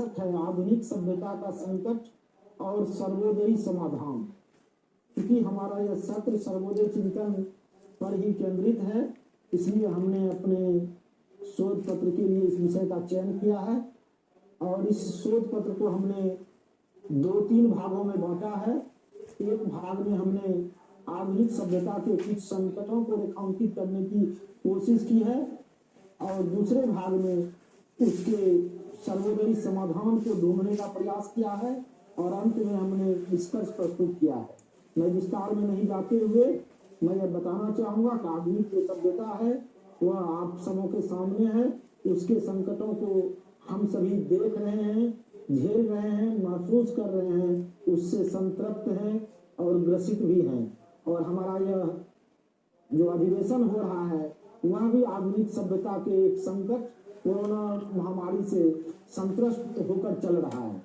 शीर्षक है आधुनिक सभ्यता का संकट और सर्वोदयी समाधान। क्योंकि हमारा यह सत्र सर्वोदय चिंतन पर ही केंद्रित है, इसलिए हमने अपने शोध पत्र के लिए इस विषय का चयन किया है और इस शोध पत्र को हमने 2-3 भागों में बांटा है। एक भाग में हमने आधुनिक सभ्यता के कुछ संकटों को रेखांकित करने की कोशिश की है और दूसरे भाग में उसके सर्वोदयी समाधान को ढूंढने का प्रयास किया है और अंत में हमने निष्कर्ष प्रस्तुत किया है। मैं विस्तार में नहीं जाते हुए मैं यह बताना चाहूंगा कि आधुनिक जो सभ्यता है वह आप सबों के सामने है। उसके संकटों को हम सभी देख रहे हैं, झेल रहे हैं, महसूस कर रहे हैं, उससे संतृप्त हैं और ग्रसित भी हैं। और हमारा यह जो अधिवेशन हो रहा है वह भी आधुनिक सभ्यता के एक संकट कोरोना महामारी से संत्रस्त होकर चल रहा है।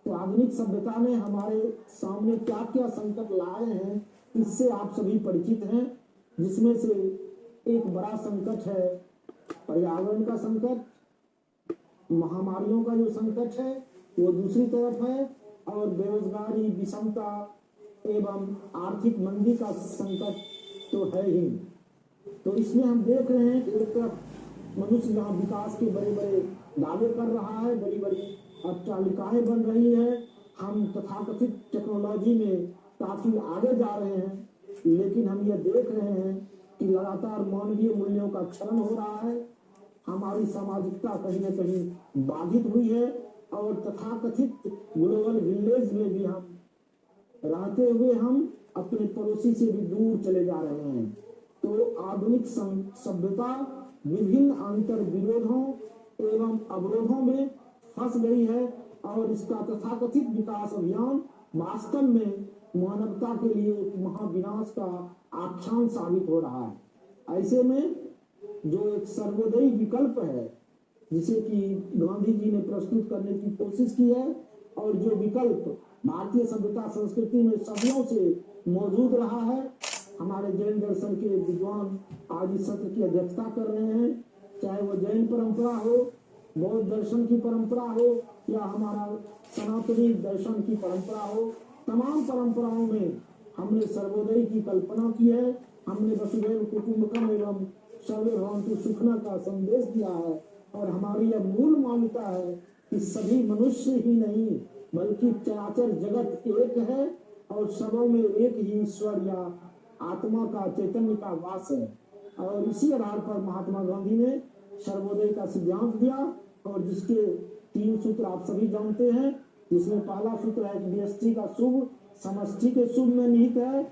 तो आधुनिक सभ्यता ने हमारे सामने क्या क्या संकट लाए हैं इससे आप सभी परिचित हैं, जिसमें से एक बड़ा संकट है पर्यावरण का संकट, महामारियों का जो संकट है वो दूसरी तरफ है और बेरोजगारी, विषमता एवं आर्थिक मंदी का संकट तो है ही। तो इसमें हम देख रहे हैं कि एक तरफ मनुष्य यहाँ विकास के बड़े बड़े दावे कर रहा है, बड़ी बड़ी अट्टालिकाएं बन रही है, हम तथाकथित टेक्नोलॉजी में काफी आगे जा रहे हैं, लेकिन हम यह देख रहे हैं कि लगातार मानवीय मूल्यों का क्षरण हो रहा है, हमारी सामाजिकता कहीं न कहीं बाधित हुई है और तथाकथित ग्लोबल विलेज में भी हम रहते हुए हम अपने पड़ोसी से भी दूर चले जा रहे हैं। तो आधुनिक सभ्यता विभिन्न अंतर विरोधों एवं अवरोधों में फंस गई है और इसका तथाकथित विकास अभियान वास्तव में मानवता के लिए एक महाविनाश का आख्यान साबित हो रहा है। ऐसे में जो एक सर्वोदयी विकल्प है जिसे कि गांधी जी ने प्रस्तुत करने की कोशिश की है और जो विकल्प भारतीय सभ्यता संस्कृति में सदियों से मौजूद रहा है, हमारे जैन दर्शन के विद्वान आज इस सत्र की अध्यक्षता कर रहे हैं, चाहे वो जैन परंपरा हो, बौद्ध दर्शन की परंपरा हो या हमारा सनातनी दर्शन की परंपरा हो, तमाम परंपराओं में हमने सर्वोदय की कल्पना की है। हमने वसुधैव कुटुंबकम एवं सर्वे भवन्तु सुखिनः का संदेश दिया है और हमारी यह मूल मान्यता है कि सभी मनुष्य ही नहीं बल्कि चराचर जगत एक है और सबों में एक ही ईश्वर या आत्मा का चैतन्य का वास है। और इसी आधार पर महात्मा गांधी ने सर्वोदय का सिद्धांत दिया और जिसके 3 सूत्र आप सभी जानते हैं, जिसमें पहला सूत्र है कि व्यष्टि का शुभ समष्टि के शुभ में निहित है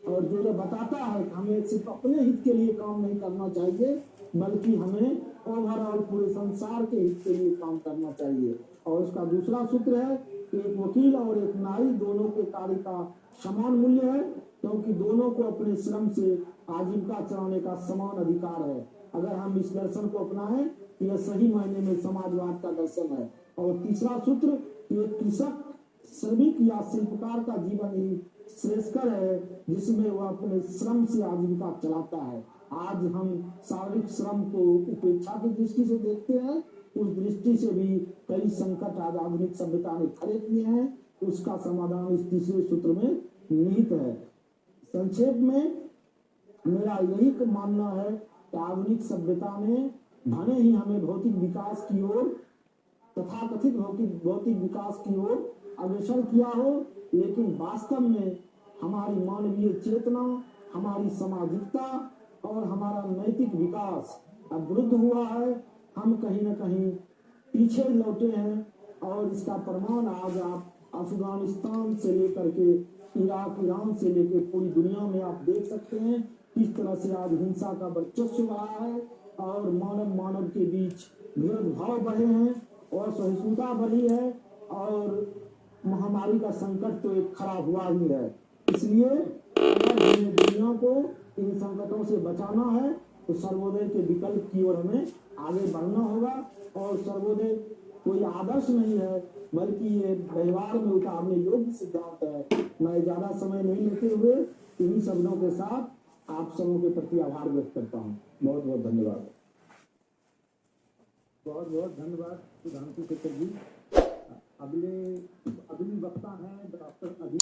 और जो यह बताता है कि हमें सिर्फ अपने हित के लिए काम नहीं करना चाहिए बल्कि हमें ओवरऑल पूरे संसार के हित के लिए काम करना चाहिए। और उसका दूसरा सूत्र है कि एक वकील और एक नारी दोनों के कार्य का समान मूल्य है, क्योंकि दोनों को अपने श्रम से आजीविका चलाने का समान अधिकार है। अगर हम इस दर्शन को अपनाएं तो यह सही मायने में समाजवाद का दर्शन है। और तीसरा सूत्र कि एक कृषक, श्रमिक या शिल्पकार का जीवन ही श्रेष्ठकर है जिसमें वह अपने श्रम से आजीविका चलाता है। आज हम शारीरिक श्रम को उपेक्षा की दृष्टि से देखते हैं, उस दृष्टि से भी कई संकट आज आधुनिक सभ्यता ने खड़े किए हैं, उसका समाधान इस तीसरे सूत्र में निहित है। संक्षेप में मेरा यही मानना है कि आधुनिक सभ्यता ने भले ही हमें भौतिक विकास की ओर, तथाकथित भौतिक विकास की ओर अग्रसर किया हो, लेकिन वास्तव में हमारी मानवीय चेतना, हमारी सामाजिकता और हमारा नैतिक विकास अवरुद्ध हुआ है। हम कहीं न कहीं पीछे लौटे हैं और इसका प्रमाण आज आप अफगानिस्तान से लेकर के इराक, ईरान से लेकर पूरी दुनिया में आप देख सकते हैं किस तरह से आज हिंसा का वर्चस्व रहा है और मानव के बीच भेदभाव बढ़े हैं और सहिष्णुता बढ़ी है और महामारी का संकट तो एक खड़ा हुआ ही है। इसलिए अगर हमें दुनिया को इन संकटों से बचाना है तो सर्वोदय के विकल्प की ओर हमें आगे बढ़ना होगा। और सर्वोदय कोई आदर्श नहीं है बल्कि ये व्यवहार में उतारने योग्य सिद्धांत है। मैं ज्यादा समय नहीं लेते हुए इन्हीं शब्दों के साथ आप सबों के प्रति आभार व्यक्त करता हूँ। बहुत बहुत धन्यवाद। बहुत बहुत धन्यवाद सुधांशु शेखर जी। अगले वक्ता हैं डॉक्टर अभी